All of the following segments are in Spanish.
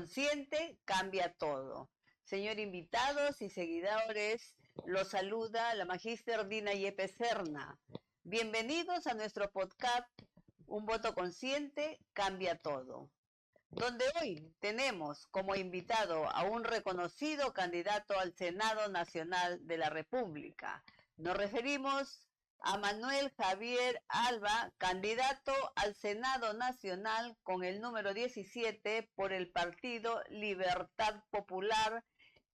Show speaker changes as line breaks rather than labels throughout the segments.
consciente cambia todo. Señor invitados y seguidores, los saluda la magíster Dina Yepes Serna. Bienvenidos a nuestro podcast Un voto consciente cambia todo, donde hoy tenemos como invitado a un reconocido candidato al Senado Nacional de la República. Nos referimos a Manuel Javier Alba, candidato al Senado Nacional con el número 17 por el Partido Libertad Popular,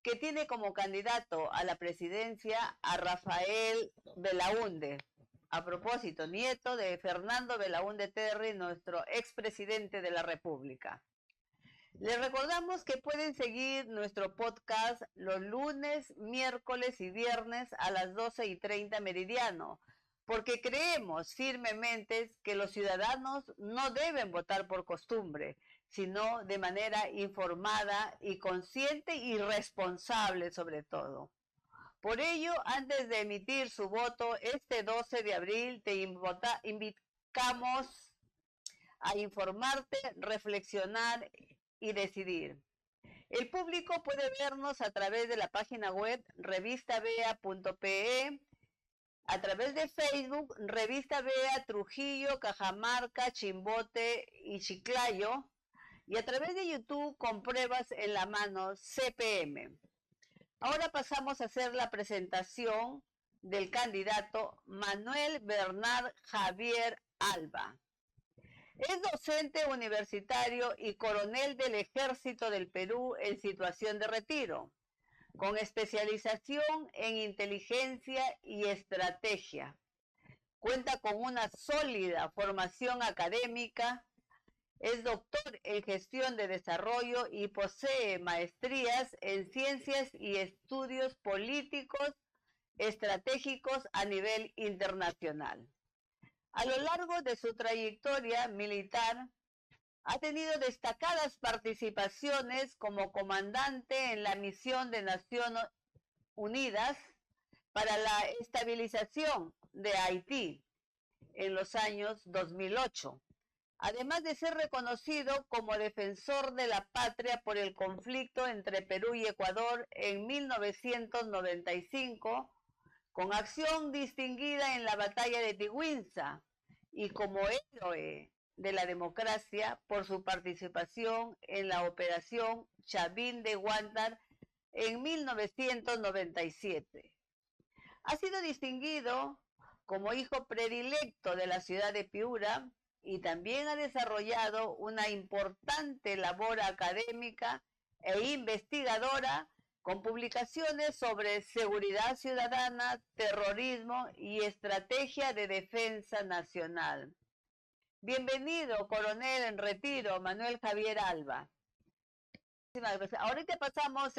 que tiene como candidato a la presidencia a Rafael Belaúnde. A propósito, nieto de Fernando Belaúnde Terry, nuestro expresidente de la República. Les recordamos que pueden seguir nuestro podcast los lunes, miércoles y viernes a las 12:30 meridiano, porque creemos firmemente que los ciudadanos no deben votar por costumbre, sino de manera informada y consciente y responsable sobre todo. Por ello, antes de emitir su voto este 12 de abril, te invitamos a informarte, reflexionar y decidir. El público puede vernos a través de la página web revistabea.pe, a través de Facebook, Revista Bea Trujillo, Cajamarca, Chimbote y Chiclayo, y a través de YouTube con pruebas en la mano CPM. Ahora pasamos a hacer la presentación del candidato Manuel Bernard Javier Alba. Es docente universitario y coronel del Ejército del Perú en situación de retiro, con especialización en inteligencia y estrategia. Cuenta con una sólida formación académica, es doctor en gestión de desarrollo y posee maestrías en ciencias y estudios políticos estratégicos a nivel internacional. A lo largo de su trayectoria militar, ha tenido destacadas participaciones como comandante en la misión de Naciones Unidas para la estabilización de Haití en los años 2008, además de ser reconocido como defensor de la patria por el conflicto entre Perú y Ecuador en 1995, con acción distinguida en la batalla de Tiguinza y como héroe de la democracia por su participación en la operación Chavín de Guantar en 1997. Ha sido distinguido como hijo predilecto de la ciudad de Piura y también ha desarrollado una importante labor académica e investigadora con publicaciones sobre seguridad ciudadana, terrorismo y estrategia de defensa nacional. Bienvenido, coronel en retiro, Manuel Javier Alba. Ahorita pasamos,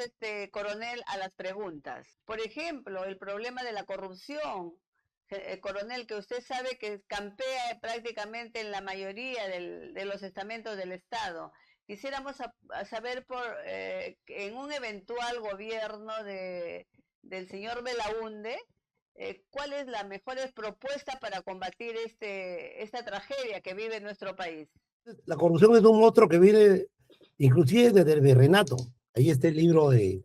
coronel, a las preguntas. Por ejemplo, el problema de la corrupción, coronel, que usted sabe que campea prácticamente en la mayoría de los estamentos del Estado. Quisiéramos saber en un eventual gobierno del señor Belaúnde, ¿cuál es la mejor propuesta para combatir esta tragedia que vive nuestro país?
La corrupción es un monstruo que viene inclusive desde el virreinato. Ahí está el libro de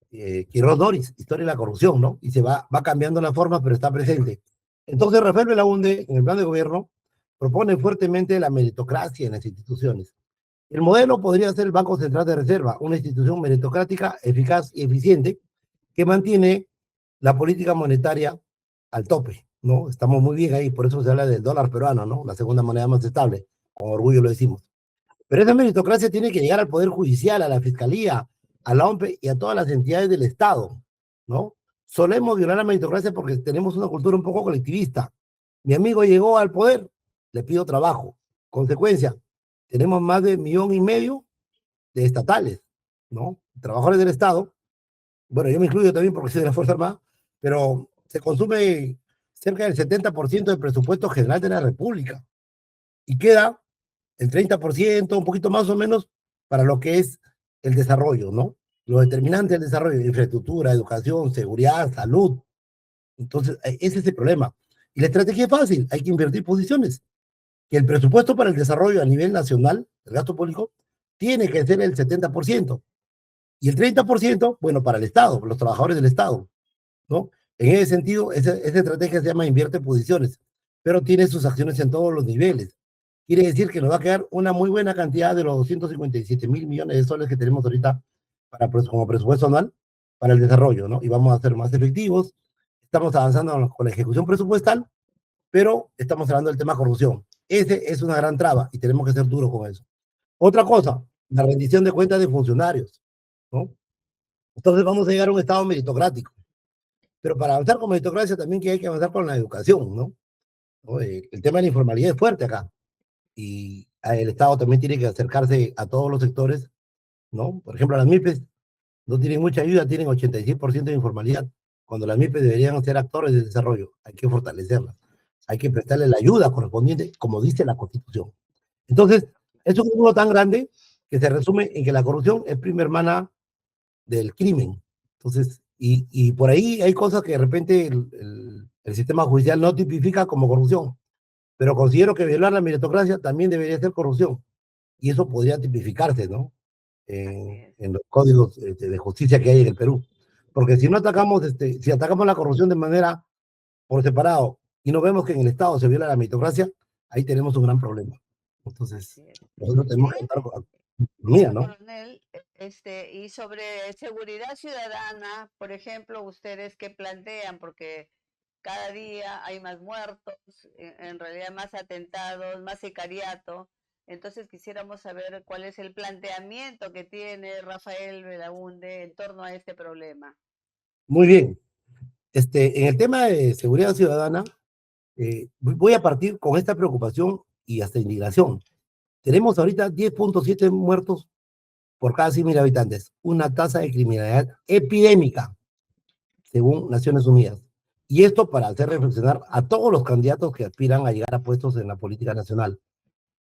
Quiroz Doris, Historia de la Corrupción, ¿no? Y se va cambiando la forma, pero está presente. Entonces, Rafael Belaúnde, en el plan de gobierno, propone fuertemente la meritocracia en las instituciones. El modelo podría ser el Banco Central de Reserva, una institución meritocrática, eficaz y eficiente que mantiene la política monetaria al tope, ¿no? Estamos muy bien ahí, por eso se habla del dólar peruano, ¿no? La segunda moneda más estable, con orgullo lo decimos. Pero esa meritocracia tiene que llegar al Poder Judicial, a la Fiscalía, a la OMPE y a todas las entidades del Estado, ¿no? Solemos violar la meritocracia porque tenemos una cultura un poco colectivista. Mi amigo llegó al poder, le pido trabajo. Consecuencia, tenemos más de 1,5 millones de estatales, ¿no? Trabajadores del Estado. Bueno, yo me incluyo también porque soy de la Fuerza Armada, pero se consume cerca del 70% del presupuesto general de la República. Y queda el 30%, un poquito más o menos, para lo que es el desarrollo, ¿no? Lo determinante del desarrollo, infraestructura, educación, seguridad, salud. Entonces, ese es el problema. Y la estrategia es fácil, hay que invertir posiciones. Que el presupuesto para el desarrollo a nivel nacional, el gasto público, tiene que ser el 70%. Y el 30%, bueno, para el Estado, los trabajadores del Estado, ¿no? En ese sentido, esa estrategia se llama invierte posiciones, pero tiene sus acciones en todos los niveles. Quiere decir que nos va a quedar una muy buena cantidad de los 257.000 millones de soles que tenemos ahorita como presupuesto anual para el desarrollo, ¿no? Y vamos a ser más efectivos. Estamos avanzando con la ejecución presupuestal, pero estamos hablando del tema corrupción. Ese es una gran traba y tenemos que ser duros con eso. Otra cosa, la rendición de cuentas de funcionarios, ¿no? Entonces vamos a llegar a un Estado meritocrático. Pero para avanzar con meritocracia también hay que avanzar con la educación, ¿no? El tema de la informalidad es fuerte acá. Y el Estado también tiene que acercarse a todos los sectores, ¿no? Por ejemplo, las MIPES no tienen mucha ayuda, tienen 86% de informalidad, cuando las MIPES deberían ser actores de desarrollo. Hay que fortalecerlas. Hay que prestarle la ayuda correspondiente, como dice la Constitución. Entonces, es un número tan grande que se resume en que la corrupción es prima hermana del crimen. Entonces, y por ahí hay cosas que de repente el sistema judicial no tipifica como corrupción, pero considero que violar la meritocracia también debería ser corrupción, y eso podría tipificarse, ¿no? En los códigos de justicia que hay en el Perú. Porque si no atacamos, si atacamos la corrupción de manera por separado y no vemos que en el Estado se viola la meritocracia, ahí tenemos un gran problema. Entonces, nosotros tenemos que estar con economía, ¿no?
Coronel, y sobre seguridad ciudadana, por ejemplo, ustedes qué plantean, porque cada día hay más muertos, en realidad más atentados, más sicariato. Entonces quisiéramos saber cuál es el planteamiento que tiene Rafael Belaúnde en torno a este problema.
Muy bien. En el tema de seguridad ciudadana, voy a partir con esta preocupación y hasta indignación. Tenemos ahorita 10.7 muertos por cada 100.000 habitantes, una tasa de criminalidad epidémica, según Naciones Unidas. Y esto para hacer reflexionar a todos los candidatos que aspiran a llegar a puestos en la política nacional.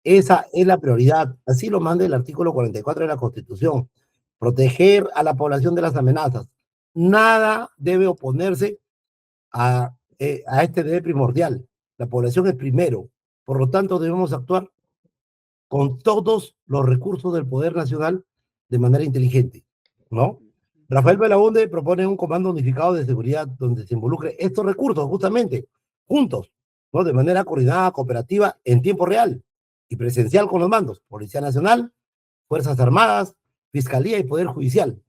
Esa es la prioridad, así lo manda el artículo 44 de la Constitución, proteger a la población de las amenazas. Nada debe oponerse a este deber primordial. La población es primero, por lo tanto debemos actuar con todos los recursos del poder nacional de manera inteligente, ¿no? Rafael Belaúnde propone un comando unificado de seguridad donde se involucre estos recursos justamente, juntos, ¿no? De manera coordinada, cooperativa, en tiempo real y presencial con los mandos, Policía Nacional, Fuerzas Armadas, Fiscalía y Poder Judicial,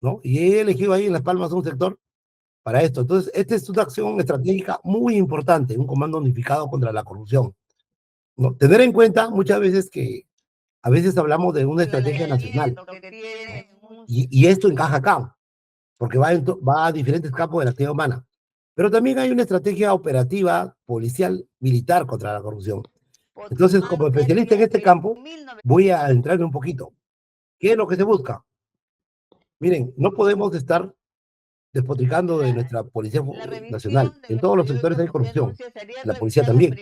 ¿no? Y he elegido ahí en Las Palmas un sector para esto. Entonces, esta es una acción estratégica muy importante, un comando unificado contra la corrupción, ¿no? Tener en cuenta muchas veces que a veces hablamos de una estrategia nacional y esto encaja acá, porque va a diferentes campos de la actividad humana. Pero también hay una estrategia operativa, policial, militar contra la corrupción. Entonces, como especialista en este campo, voy a entrarme un poquito. ¿Qué es lo que se busca? Miren, no podemos estar despotricando de nuestra Policía Nacional. En todos los sectores hay corrupción, en la policía también.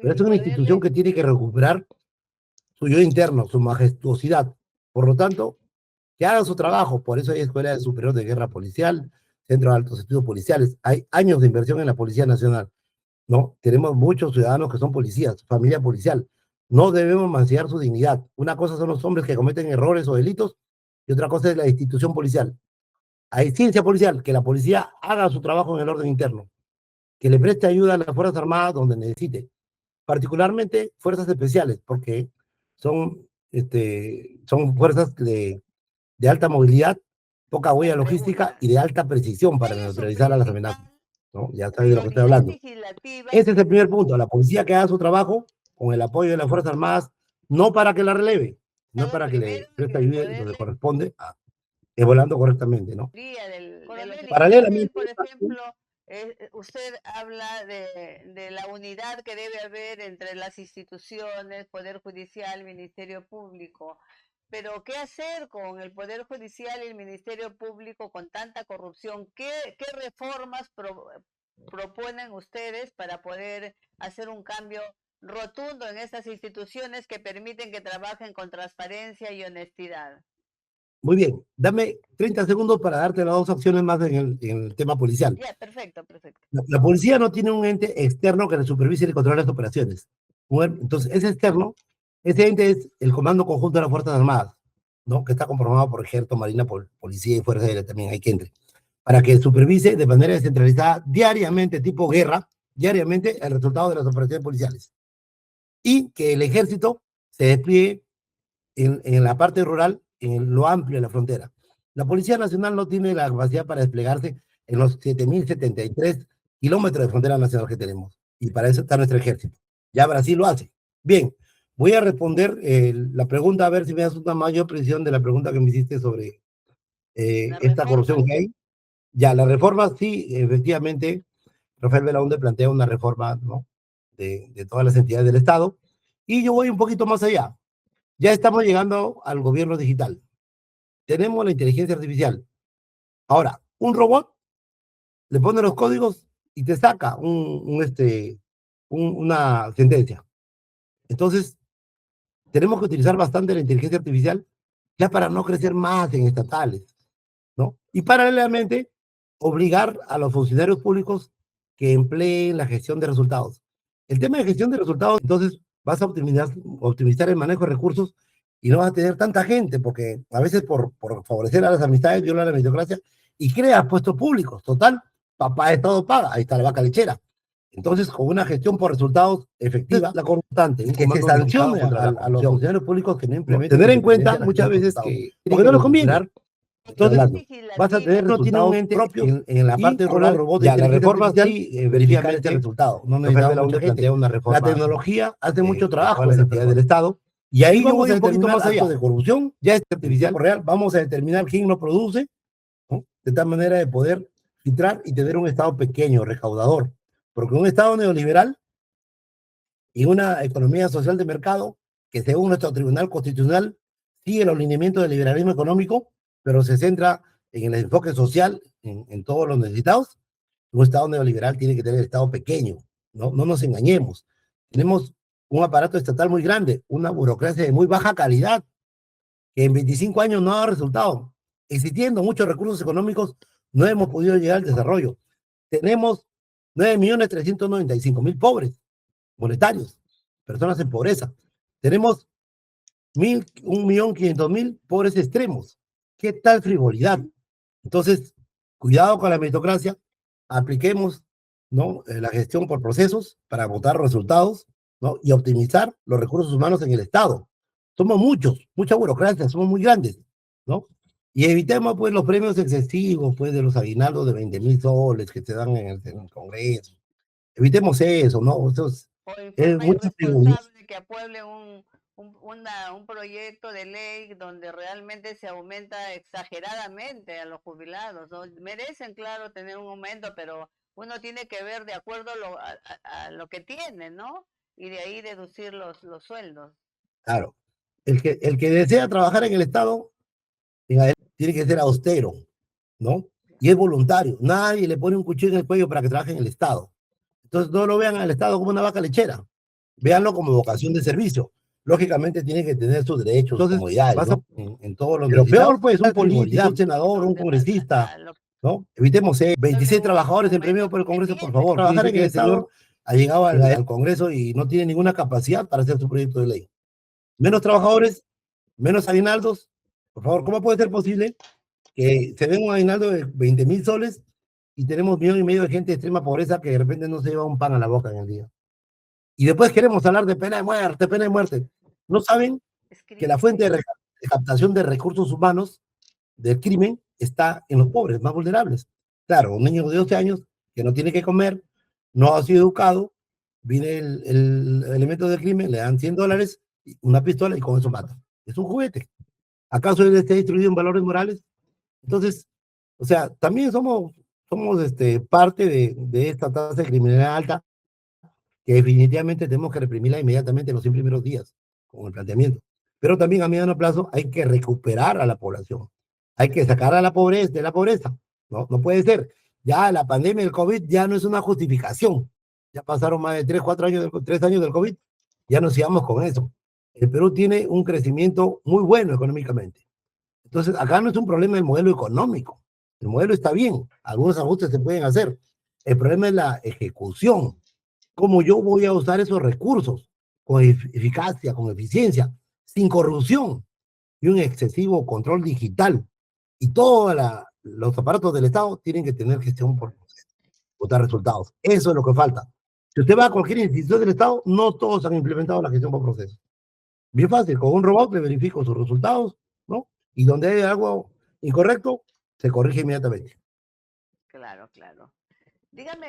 Pero es una institución que tiene que recuperar su yo interno, su majestuosidad. Por lo tanto, que hagan su trabajo. Por eso hay Escuela Superior de Guerra Policial, Centro de Altos Estudios Policiales. Hay años de inversión en la Policía Nacional, ¿no? Tenemos muchos ciudadanos que son policías, familia policial. No debemos mancillar su dignidad. Una cosa son los hombres que cometen errores o delitos y otra cosa es la institución policial. Hay ciencia policial, que la policía haga su trabajo en el orden interno, que le preste ayuda a las Fuerzas Armadas donde necesite, particularmente fuerzas especiales, porque son, son fuerzas de alta movilidad, poca huella logística y de alta precisión para neutralizar a las amenazas, ¿no? Ya sabes de lo que estoy hablando. Ese es el primer punto, la policía que haga su trabajo con el apoyo de las Fuerzas Armadas, no para que la releve, no para que le preste ayuda donde corresponde, volando correctamente, ¿no?
Paralelamente, por ejemplo, usted habla de la unidad que debe haber entre las instituciones, Poder Judicial, Ministerio Público. Pero, ¿qué hacer con el Poder Judicial y el Ministerio Público con tanta corrupción? ¿Qué reformas proponen ustedes para poder hacer un cambio rotundo en estas instituciones que permiten que trabajen con transparencia y honestidad?
Muy bien, dame 30 segundos para darte las dos opciones más en el tema policial.
Ya, perfecto.
La policía no tiene un ente externo que le supervise y le controle las operaciones. Entonces, ese ente es el Comando Conjunto de las Fuerzas Armadas. ¿no? Que está conformado por Ejército, Marina, Policía y Fuerza Aérea también hay que entre, para que supervise de manera descentralizada diariamente, tipo guerra, diariamente el resultado de las operaciones policiales. Y que el Ejército se despliegue en la parte rural, en lo amplio de la frontera. La Policía Nacional no tiene la capacidad para desplegarse en los 7.073 kilómetros de frontera nacional que tenemos. Y para eso está nuestro ejército. Ya Brasil lo hace. Bien, voy a responder la pregunta, a ver si me das una mayor precisión de la pregunta que me hiciste sobre esta corrupción que hay. Ya, la reforma, sí, efectivamente, Rafael Belaúnde plantea una reforma, ¿no? de todas las entidades del Estado. Y yo voy un poquito más allá. Ya estamos llegando al gobierno digital. Tenemos la inteligencia artificial. Ahora, un robot le pone los códigos y te saca una sentencia. Entonces, tenemos que utilizar bastante la inteligencia artificial ya para no crecer más en estatales, ¿no? Y paralelamente, obligar a los funcionarios públicos que empleen la gestión de resultados. El tema de gestión de resultados, entonces, vas a optimizar el manejo de recursos y no vas a tener tanta gente, porque a veces por favorecer a las amistades viola la meritocracia y crea puestos públicos. Total, papá de Estado paga, ahí está la vaca lechera. Entonces, con una gestión por resultados efectiva, la constante, que se sancione a los funcionarios públicos que no implementen. Tener en cuenta muchas veces que, porque no les conviene. Entonces, vas a tener resultados propios en la parte rural, ya la reforma sí verificar este resultado. No necesitamos mucha gente. La tecnología hace mucho trabajo en las entidades del Estado y ahí vamos a un poquito más allá de corrupción, ya es artificial real, vamos a determinar quién lo produce, ¿no? De tal manera de poder filtrar y tener un Estado pequeño, recaudador. Porque un Estado neoliberal y una economía social de mercado que según nuestro Tribunal Constitucional sigue los lineamientos del liberalismo económico, pero se centra en el enfoque social, en todos los necesitados. Un Estado neoliberal tiene que tener el Estado pequeño, ¿no? No nos engañemos. Tenemos un aparato estatal muy grande, una burocracia de muy baja calidad, que en 25 años no ha dado resultado. Existiendo muchos recursos económicos, no hemos podido llegar al desarrollo. Tenemos 9.395.000 pobres monetarios, personas en pobreza. Tenemos 1.500.000 pobres extremos. ¿Qué tal frivolidad? Entonces, cuidado con la meritocracia, apliquemos, ¿no? La gestión por procesos para votar resultados, ¿no? Y optimizar los recursos humanos en el Estado. Somos muchos, mucha burocracia, somos muy grandes, ¿no? Y evitemos, pues, los premios excesivos, pues, de los aguinaldos de 20.000 soles que se dan en el Congreso. Evitemos eso, ¿no? Eso
O
es
informa
mucha frivolidad.
irresponsable que apruebe un proyecto de ley donde realmente se aumenta exageradamente a los jubilados, ¿no? Merecen, claro, tener un aumento, pero uno tiene que ver de acuerdo a lo que tiene, ¿no? Y de ahí deducir los sueldos.
Claro. El que desea trabajar en el Estado tiene que ser austero, ¿no? Y es voluntario. Nadie le pone un cuchillo en el cuello para que trabaje en el Estado. Entonces, no lo vean al Estado como una vaca lechera. Véanlo como vocación de servicio. Lógicamente, tiene que tener sus derechos, entonces, comodidades, ¿no? En todos los Pero peor, pues, un político, un senador, un congresista, ¿no? Evitemos 26 trabajadores en premio por el Congreso, por favor. Trabajar en el Estado ha llegado al Congreso y no tiene ninguna capacidad para hacer su proyecto de ley. Menos trabajadores, menos aguinaldos. Por favor, ¿cómo puede ser posible que se den un aguinaldo de 20.000 soles y tenemos 1.500.000 de gente de extrema pobreza que de repente no se lleva un pan a la boca en el día? Y después queremos hablar de pena de muerte, pena de muerte. ¿No saben que la fuente de captación de recursos humanos del crimen está en los pobres, más vulnerables? Claro, un niño de 12 años que no tiene que comer, no ha sido educado, viene el elemento del crimen, le dan $100, una pistola y con eso mata. Es un juguete. ¿Acaso él está instruido en valores morales? Entonces, o sea, también somos parte de esta tasa de criminalidad alta que definitivamente tenemos que reprimirla inmediatamente en los 100 primeros días, con el planteamiento. Pero también a mediano plazo hay que recuperar a la población. Hay que sacar a la pobreza de la pobreza. No, no puede ser. Ya la pandemia del COVID ya no es una justificación. Ya pasaron más de 3, 4 años, 3 años del COVID. Ya nos sigamos con eso. El Perú tiene un crecimiento muy bueno económicamente. Entonces, acá no es un problema del modelo económico. El modelo está bien. Algunos ajustes se pueden hacer. El problema es la ejecución. ¿Cómo yo voy a usar esos recursos con eficacia, con eficiencia, sin corrupción? y un excesivo control digital. Y todos los aparatos del Estado tienen que tener gestión por votar resultados. Eso es lo que falta. Si usted va a cualquier institución del Estado, no todos han implementado la gestión por proceso. Bien fácil, con un robot le verifico sus resultados, ¿no? Y donde hay algo incorrecto, se corrige inmediatamente.
Claro, claro. Dígame,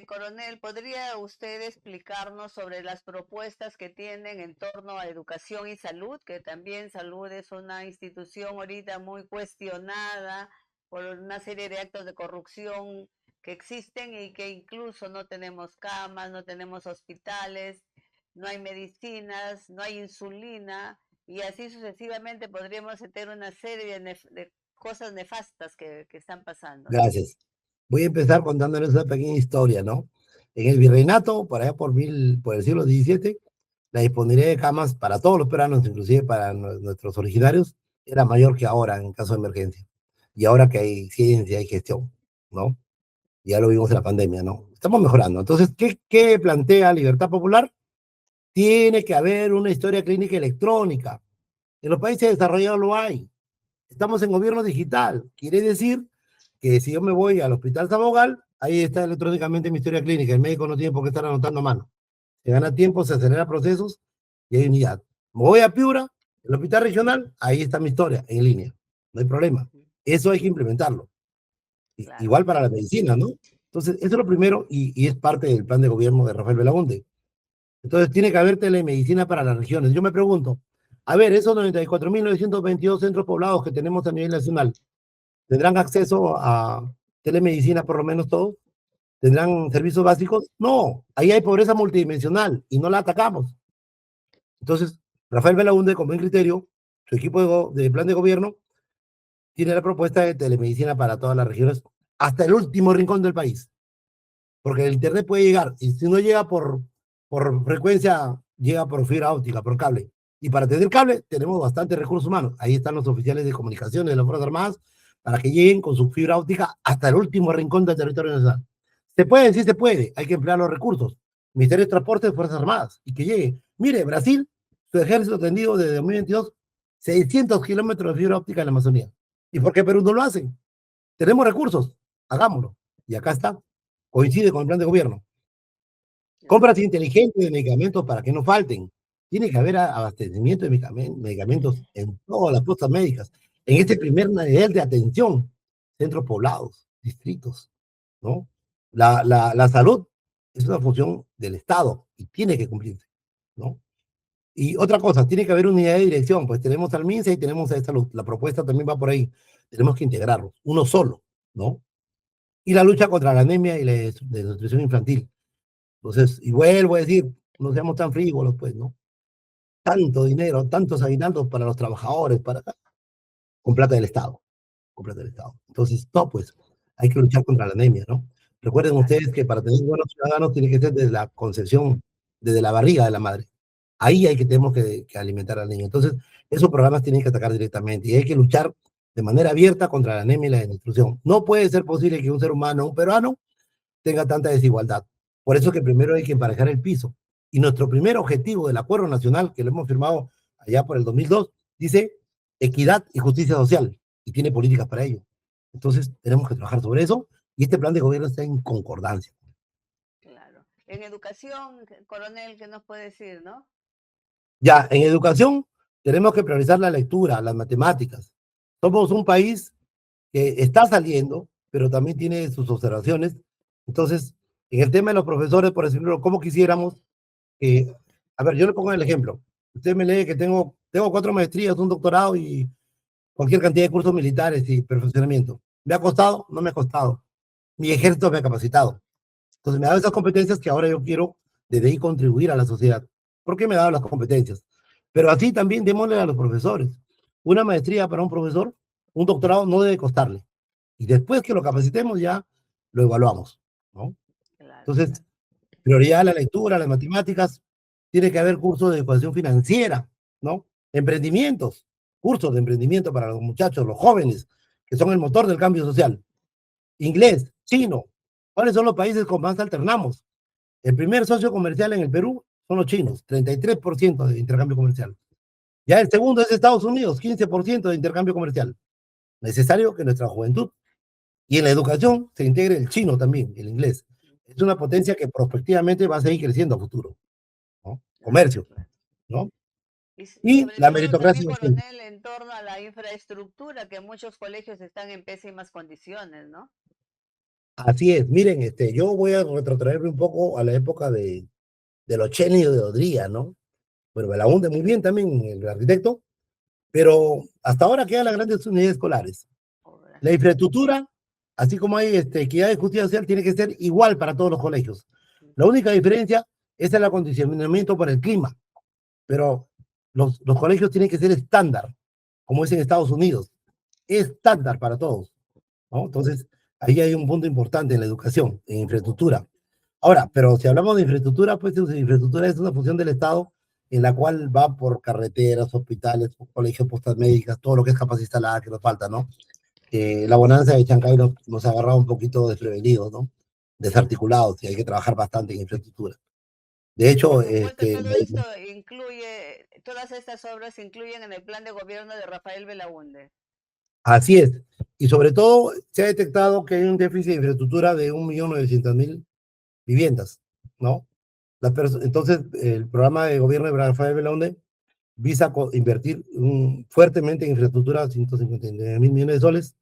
coronel, ¿podría usted explicarnos sobre las propuestas que tienen en torno a educación y salud? Que también salud es una institución ahorita muy cuestionada por una serie de actos de corrupción que existen y que incluso no tenemos camas, no tenemos hospitales, no hay medicinas, no hay insulina y así sucesivamente podríamos tener una serie de cosas nefastas que están pasando, ¿no?
Gracias. Voy a empezar contándoles una pequeña historia, ¿no? En el virreinato, por allá por el siglo XVII, la disponibilidad de camas para todos los peruanos, inclusive para nuestros originarios, era mayor que ahora en caso de emergencia. Y ahora que hay ciencia, hay gestión, ¿no? Ya lo vimos en la pandemia, ¿no? Estamos mejorando. Entonces, ¿qué plantea Libertad Popular? Tiene que haber una historia clínica electrónica. En los países desarrollados lo hay. Estamos en gobierno digital. Quiere decir que si yo me voy al Hospital Sabogal, ahí está electrónicamente mi historia clínica. El médico no tiene por qué estar anotando a mano. Se gana tiempo, se acelera procesos y hay unidad. Me voy a Piura, el hospital regional, ahí está mi historia en línea. No hay problema. Eso hay que implementarlo.
Claro.
Igual para la medicina, ¿no? Entonces, eso es lo primero y es parte del plan de gobierno de Rafael Belaunde. Entonces, tiene que haber telemedicina para las regiones. Yo me pregunto, a ver, esos 94.922 centros poblados que tenemos a nivel nacional, ¿tendrán acceso a telemedicina por lo menos todos? ¿Tendrán servicios básicos? No, ahí hay pobreza multidimensional y no la atacamos. Entonces, Rafael Belaunde, con buen criterio, su equipo de plan de gobierno, tiene la propuesta de telemedicina para todas las regiones, hasta el último rincón del país. Porque el Internet puede llegar, y si no llega por frecuencia, llega por fibra óptica, por cable. Y para tener cable, tenemos bastantes recursos humanos. Ahí están los oficiales de comunicaciones de las Fuerzas Armadas para que lleguen con su fibra óptica hasta el último rincón del territorio nacional. ¿Se puede? Sí se puede. Hay que emplear los recursos. Ministerio de Transporte, Fuerzas Armadas. Y que llegue. Mire, Brasil, su ejército tendido desde 2022, 600 kilómetros de fibra óptica en la Amazonía. ¿Y por qué Perú no lo hace? Tenemos recursos. Hagámoslo. Y acá está. Coincide con el plan de gobierno. Compras inteligentes de medicamentos para que no falten. Tiene que haber abastecimiento de medicamentos en todas las postas médicas. En este primer nivel de atención, centros poblados, distritos, ¿no? La salud es una función del Estado y tiene que cumplirse, ¿no? Y otra cosa, tiene que haber unidad de dirección, pues tenemos al MINSA y tenemos a salud. La propuesta también va por ahí. Tenemos que integrarlos, uno solo, ¿no? Y la lucha contra la anemia y la desnutrición infantil. Entonces, y vuelvo a decir, no seamos tan frívolos, pues, ¿no? Tanto dinero, tantos aguinaldos para los trabajadores, con plata del Estado, con plata del Estado. Entonces, no, pues, hay que luchar contra la anemia, ¿no? Recuerden ustedes que para tener buenos ciudadanos tiene que ser desde la concepción, desde la barriga de la madre. Ahí hay que tenemos que alimentar al niño. Entonces, esos programas tienen que atacar directamente y hay que luchar de manera abierta contra la anemia y la desnutrición. No puede ser posible que un ser humano, un peruano, tenga tanta desigualdad. Por eso que primero hay que emparejar el piso. Y nuestro primer objetivo del Acuerdo Nacional, que lo hemos firmado allá por el 2002, dice equidad y justicia social, y tiene políticas para ello. Entonces, tenemos que trabajar sobre eso, y este plan de gobierno está en concordancia.
Claro. En educación, coronel, ¿qué nos puede decir, no?
Ya, en educación, tenemos que priorizar la lectura, las matemáticas. Somos un país que está saliendo, pero también tiene sus observaciones. Entonces, en el tema de los profesores, por ejemplo, ¿cómo quisiéramos a ver, yo le pongo el ejemplo. Usted me lee que tengo 4 maestrías, un doctorado y cualquier cantidad de cursos militares y perfeccionamiento. ¿Me ha costado? No me ha costado. Mi ejército me ha capacitado. Entonces me ha dado esas competencias que ahora yo quiero desde ahí contribuir a la sociedad. ¿Por qué me ha dado las competencias? Pero así también démosle a los profesores. Una maestría para un profesor, un doctorado no debe costarle. Y después que lo capacitemos ya lo evaluamos, ¿no?
Claro,
Entonces,
claro.
prioridad a la lectura, a las matemáticas, tiene que haber cursos de educación financiera, ¿no? Emprendimientos, cursos de emprendimiento para los muchachos, los jóvenes, que son el motor del cambio social. Inglés, chino. ¿Cuáles son los países con más alternamos? El primer socio comercial en el Perú son los chinos, 33% de intercambio comercial. Ya el segundo es Estados Unidos, 15% de intercambio comercial. Necesario que nuestra juventud y en la educación se integre el chino también, el inglés. Es una potencia que prospectivamente va a seguir creciendo a futuro, ¿no?
Claro,
Comercio,
claro.
¿no?
Y
Y
sobre
la
todo también,
meritocracia.
coronel, en torno a la infraestructura, que muchos colegios están en pésimas condiciones, ¿no?
Así es, miren, yo voy a retrotraerme un poco a la época de los Cheni de Odría, ¿no? Bueno, me la hunde muy bien también el arquitecto, pero hasta ahora quedan las grandes unidades escolares.
Obras.
La infraestructura, así como hay equidad y justicia social, tiene que ser igual para todos los colegios. La única diferencia es el acondicionamiento por el clima, pero los colegios tienen que ser estándar, como es en Estados Unidos, estándar para todos, ¿no? Entonces, ahí hay un punto importante en la educación, en infraestructura. Ahora, pero si hablamos de infraestructura, pues infraestructura es una función del Estado en la cual va por carreteras, hospitales, colegios, postas médicas, todo lo que es capacidad instalada que nos falta, ¿no? La bonanza de Chancay nos ha agarrado un poquito desprevenidos, ¿no? Desarticulados y hay que trabajar bastante en infraestructura. De
Por
hecho,
supuesto, todo esto incluye, todas estas obras incluyen en el plan de gobierno de Rafael Belaúnde.
así es. Y sobre todo se ha detectado que hay un déficit de infraestructura de 1.900.000 viviendas, ¿no? Entonces, el programa de gobierno de Rafael Belaúnde visa invertir fuertemente en infraestructura, 159.000 millones de soles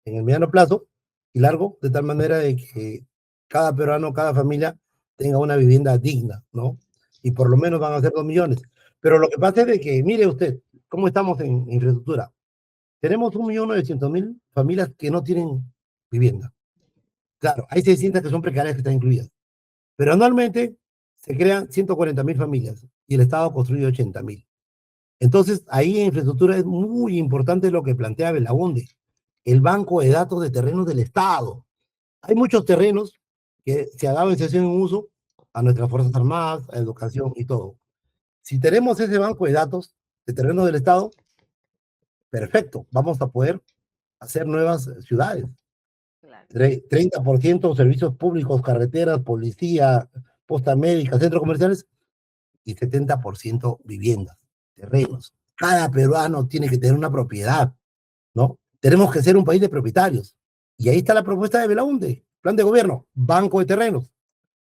en el mediano plazo y largo, de tal manera de que cada peruano, cada familia tenga una vivienda digna, ¿no? Y por lo menos van a ser 2 millones. Pero lo que pasa es de que, mire usted, cómo estamos en infraestructura. Tenemos 1.900.000 familias que no tienen vivienda. Claro, hay 600 que son precarias que están incluidas. Pero anualmente se crean 140.000 familias y el Estado construye 80.000. Entonces, ahí en infraestructura es muy importante lo que plantea Belaunde, el banco de datos de terrenos del Estado. Hay muchos terrenos que se ha dado en sesión en uso a nuestras Fuerzas Armadas, a educación y todo. Si tenemos ese banco de datos de terrenos del Estado, perfecto, vamos a poder hacer nuevas ciudades.
Claro.
30% servicios públicos, carreteras, policía, posta médica, centros comerciales y 70% viviendas, terrenos. Cada peruano tiene que tener una propiedad, ¿no? Tenemos que ser un país de propietarios. Y ahí está la propuesta de Belaunde, plan de gobierno, banco de terrenos.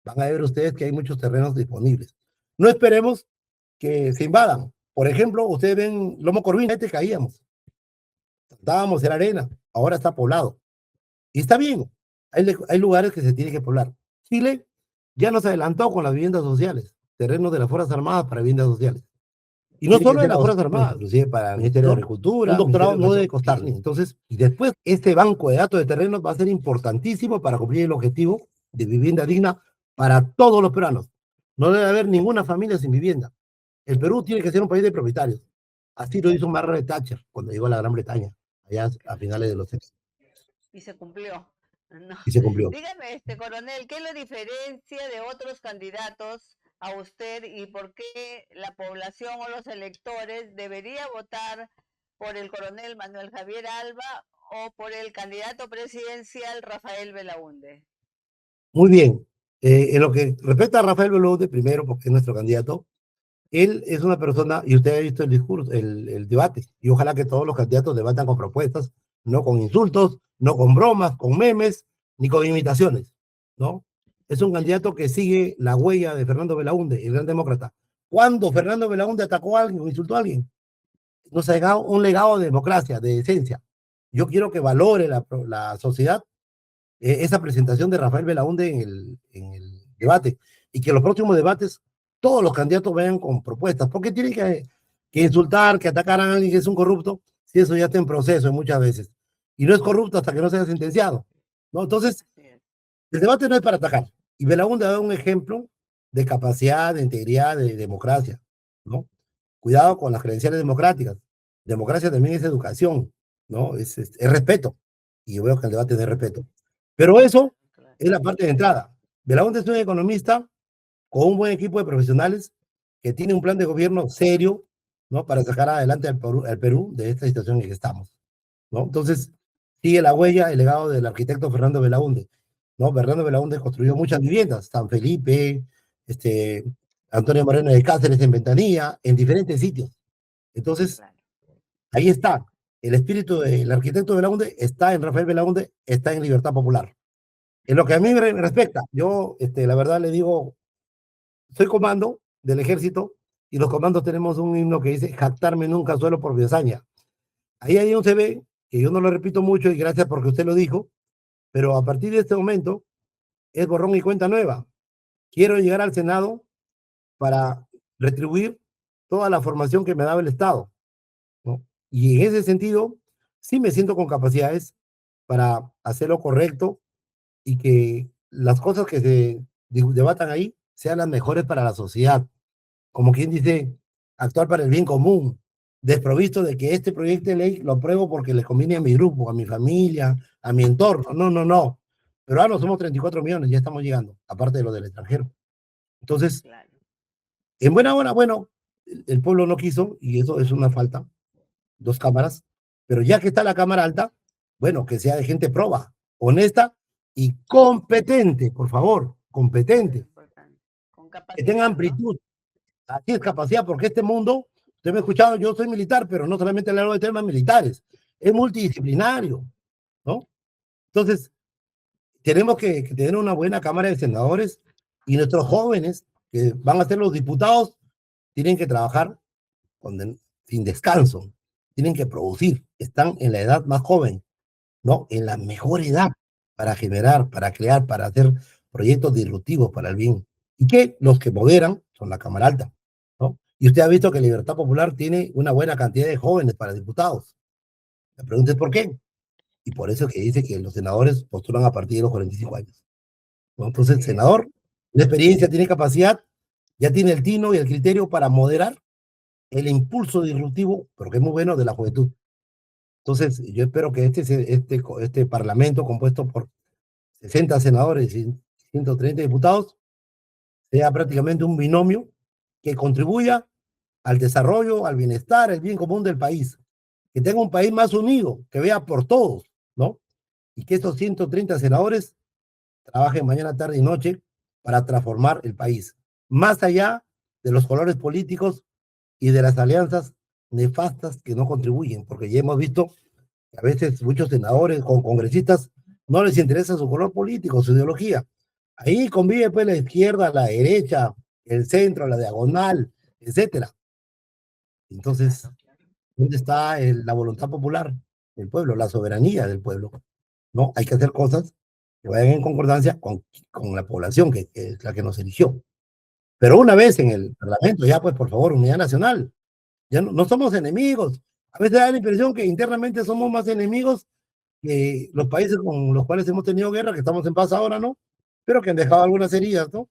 Van a ver ustedes que hay muchos terrenos disponibles. No esperemos que se invadan. Por ejemplo, ustedes ven Lomo Corvina, caíamos. Estábamos en arena, ahora está poblado. Y está bien, hay lugares que se tienen que poblar. Chile ya nos adelantó con las viviendas sociales, terrenos de las Fuerzas Armadas para viviendas sociales. Y no solo de las Fuerzas Armadas, inclusive para el Ministerio de Agricultura, un doctorado no debe costar. Entonces, y después, este banco de datos de terrenos va a ser importantísimo para cumplir el objetivo de vivienda digna para todos los peruanos. No debe haber ninguna familia sin vivienda. El Perú tiene que ser un país de propietarios. Así lo hizo Margaret Thatcher cuando llegó a la Gran Bretaña, allá a finales de los 60.
Y se cumplió. No.
Y se cumplió.
Dígame, coronel, ¿qué lo diferencia de otros candidatos a usted y por qué la población o los electores debería votar por el coronel Manuel Javier Alba o por el candidato presidencial Rafael Belaúnde?
Muy bien. En lo que respecta a Rafael Belaúnde, primero, porque es nuestro candidato, él es una persona, y usted ha visto el discurso, el debate, y ojalá que todos los candidatos debatan con propuestas, no con insultos, no con bromas, con memes, ni con imitaciones, ¿no? Es un candidato que sigue la huella de Fernando Belaúnde, el gran demócrata. Cuando Fernando Belaúnde atacó a alguien o insultó a alguien, nos ha dejado un legado de democracia, de esencia. Yo quiero que valore la sociedad esa presentación de Rafael Belaúnde en el debate y que en los próximos debates todos los candidatos vayan con propuestas. ¿Por qué tienen que insultar, que atacar a alguien que es un corrupto? Si eso ya está en proceso muchas veces. Y no es corrupto hasta que no sea sentenciado, ¿no? Entonces, el debate no es para atacar. Y Belaúnde da un ejemplo de capacidad, de integridad, de democracia, ¿no? Cuidado con las credenciales democráticas. Democracia también es educación, ¿no? Es respeto. Y yo veo que el debate es de respeto. Pero eso es la parte de entrada. Belaúnde es un economista con un buen equipo de profesionales que tiene un plan de gobierno serio, ¿no? Para sacar adelante al Perú de esta situación en que estamos, ¿no? Entonces, sigue la huella, el legado del arquitecto Fernando Belaúnde, ¿no? Fernando Belaúnde construyó muchas viviendas, San Felipe, Antonio Moreno de Cáceres en Ventanilla, en diferentes sitios. Entonces,
claro.
ahí está. El espíritu del arquitecto Belaunde está en Rafael Belaunde, está en Libertad Popular. En lo que a mí me respecta, yo, la verdad le digo, soy comando del ejército y los comandos tenemos un himno que dice, jactarme nunca suelo por mi hazaña. Ahí hay un CV que yo no lo repito mucho y gracias porque usted lo dijo, pero a partir de este momento es borrón y cuenta nueva. Quiero llegar al Senado para retribuir toda la formación que me daba el Estado, ¿no? Y en ese sentido, sí me siento con capacidades para hacer lo correcto y que las cosas que se debatan ahí sean las mejores para la sociedad. Como quien dice, actuar para el bien común, desprovisto de que este proyecto de ley lo apruebo porque le conviene a mi grupo, a mi familia, a mi entorno. No, no, no. Pero ahora no somos 34 millones, ya estamos llegando, aparte de lo del extranjero. Entonces,
Claro.
en buena hora, bueno, el pueblo no quiso y eso es una falta, dos cámaras, pero ya que está la cámara alta, bueno, que sea de gente proba, honesta y competente, por favor,
Eso es
competente,
importante. Con
que tenga
capacidad, ¿no?
amplitud. Así es capacidad, porque este mundo, usted me ha escuchado, yo soy militar, pero no solamente le hablo de temas militares, es multidisciplinario, ¿no? Entonces, tenemos que tener una buena Cámara de Senadores y nuestros jóvenes que van a ser los diputados tienen que trabajar sin descanso, tienen que producir, están en la edad más joven, ¿no? En la mejor edad para generar, para crear, para hacer proyectos disruptivos para el bien. Y que los que moderan son la Cámara Alta, ¿no? Y usted ha visto que Libertad Popular tiene una buena cantidad de jóvenes para diputados. La pregunta es por qué. Y por eso que dice que los senadores postulan a partir de los 45 años, ¿no? Entonces, el
Así es.
senador, la experiencia, tiene capacidad, ya tiene el tino y el criterio para moderar el impulso disruptivo, pero que es muy bueno, de la juventud. Entonces, yo espero que este parlamento compuesto por 60 senadores y 130 diputados sea prácticamente un binomio que contribuya al desarrollo, al bienestar, al bien común del país. Que tenga un país más unido, que vea por todos, ¿no? Y que estos 130 senadores trabajen mañana, tarde y noche para transformar el país. Más allá de los colores políticos y de las alianzas nefastas que no contribuyen, porque ya hemos visto que a veces muchos senadores o congresistas no les interesa su color político, su ideología. Ahí convive pues la izquierda, la derecha, el centro, la diagonal, etcétera. Entonces,
Claro, claro.
¿dónde está la voluntad popular del pueblo, la soberanía del pueblo? No, hay que hacer cosas que vayan en concordancia con la población que es la que nos eligió. Pero una vez en el Parlamento, ya pues por favor, unidad nacional, ya no somos enemigos. A veces da la impresión que internamente somos más enemigos que los países con los cuales hemos tenido guerra, que estamos en paz ahora, ¿no? Pero que han dejado algunas heridas, ¿no?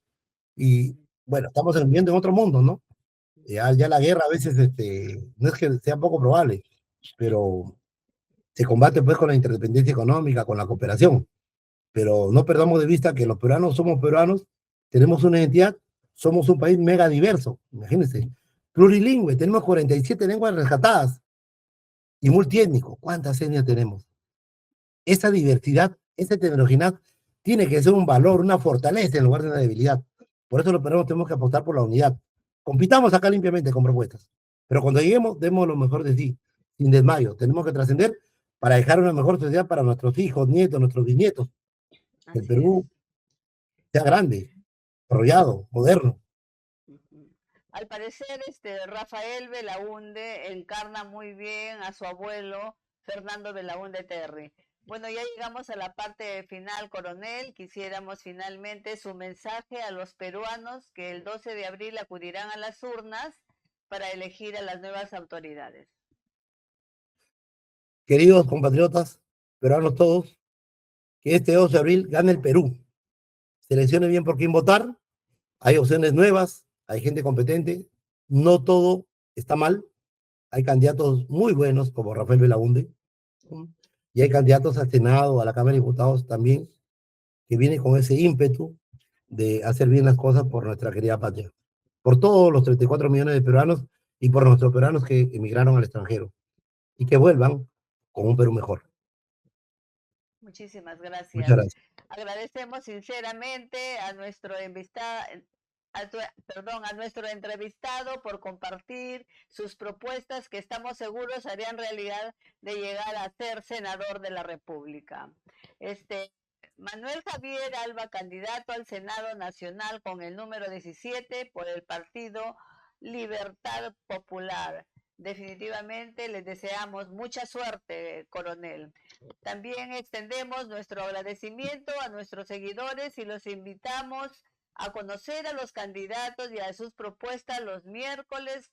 Y bueno, estamos viviendo en otro mundo, ¿no? Ya la guerra a veces no es que sea poco probable, pero se combate pues con la interdependencia económica, con la cooperación. Pero no perdamos de vista que los peruanos somos peruanos, tenemos una identidad, somos un país mega diverso, imagínense, plurilingüe, tenemos 47 lenguas rescatadas y multiétnico. ¿Cuántas etnias tenemos? Esa diversidad, esa heterogeneidad tiene que ser un valor, una fortaleza en lugar de una debilidad. Por eso los peruanos tenemos que apostar por la unidad. Compitamos acá limpiamente con propuestas, pero cuando lleguemos, demos lo mejor de sí, sin desmayo. Tenemos que trascender para dejar una mejor sociedad para nuestros hijos, nietos, nuestros bisnietos. Que el
Así es.
Perú sea grande, desarrollado, moderno.
Ujú. Al parecer, Rafael Belaúnde encarna muy bien a su abuelo Fernando Belaúnde Terry. Bueno, ya llegamos a la parte final, coronel. Quisiéramos finalmente su mensaje a los peruanos que el 12 de abril acudirán a las urnas para elegir a las nuevas autoridades.
Queridos compatriotas, peruanos todos, que este 12 de abril gane el Perú. Seleccione bien por quién votar. Hay opciones nuevas, hay gente competente. No todo está mal. Hay candidatos muy buenos como Rafael Belaunde. Y hay candidatos al Senado, a la Cámara de Diputados también, que vienen con ese ímpetu de hacer bien las cosas por nuestra querida patria. Por todos los 34 millones de peruanos y por nuestros peruanos que emigraron al extranjero. Y que vuelvan con un Perú mejor.
Muchísimas
Muchas
gracias.
gracias.
Agradecemos sinceramente a nuestro invitado, a nuestro entrevistado por compartir sus propuestas que estamos seguros harían realidad de llegar a ser senador de la República. Manuel Javier Alba, candidato al Senado Nacional con el número 17 por el Partido Libertad Popular. Definitivamente les deseamos mucha suerte, coronel. También extendemos nuestro agradecimiento a nuestros seguidores y los invitamos a conocer a los candidatos y a sus propuestas los miércoles,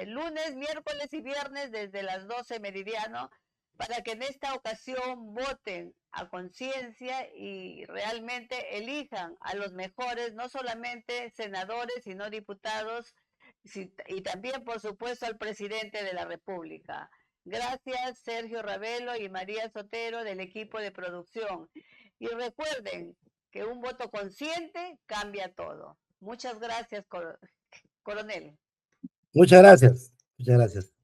lunes, miércoles y viernes desde las 12 meridiano, para que en esta ocasión voten a conciencia y realmente elijan a los mejores, no solamente senadores, sino diputados, y también, por supuesto, al presidente de la República. Gracias, Sergio Ravelo y María Sotero del equipo de producción. Y recuerden que un voto consciente cambia todo. Muchas gracias, coronel.
Muchas gracias. Muchas gracias.